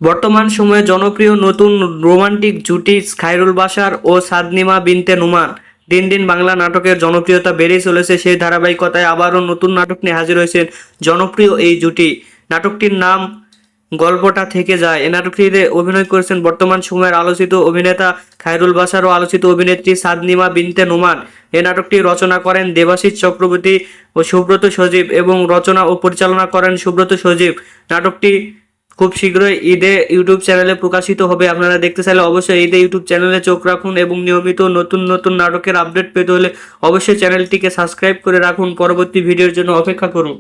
বর্তমান সময়ে জনপ্রিয় নতুন রোমান্টিক জুটি খায়রুল বাশার ও সাদনিমা বিনতে নোমান। দিন দিন বাংলা নাটকের জনপ্রিয়তা বেড়েই চলেছে। সেই ধারাবাহিকতায় আবারও নতুন নাটক নিয়ে হাজির হয়েছেন জনপ্রিয় এই জুটি। নাটকটির নাম গল্পটা থেকে যায়। এই নাটকটিতে অভিনয় করেছেন বর্তমান সময়ের আলোচিত অভিনেতা খায়রুল বাশার ও আলোচিত অভিনেত্রী সাদনিমা বিনতে নোমান। এই নাটকটি রচনা করেন দেবাশিস চক্রবর্তী ও সুব্রত সজীব এবং রচনা ও পরিচালনা করেন সুব্রত সজীব। নাটকটি খুব শীঘ্রই ঈদে ইউটিউব চ্যানেলে প্রকাশিত হবে। আপনারা দেখতে চাইলে অবশ্যই ঈদে ইউটিউব চ্যানেলে চোখ রাখুন এবং নিয়মিত নতুন নতুন নাটকের আপডেট পেতে হলে অবশ্যই চ্যানেলটিকে সাবস্ক্রাইব করে রাখুন। পরবর্তী ভিডিওর জন্য অপেক্ষা করুন।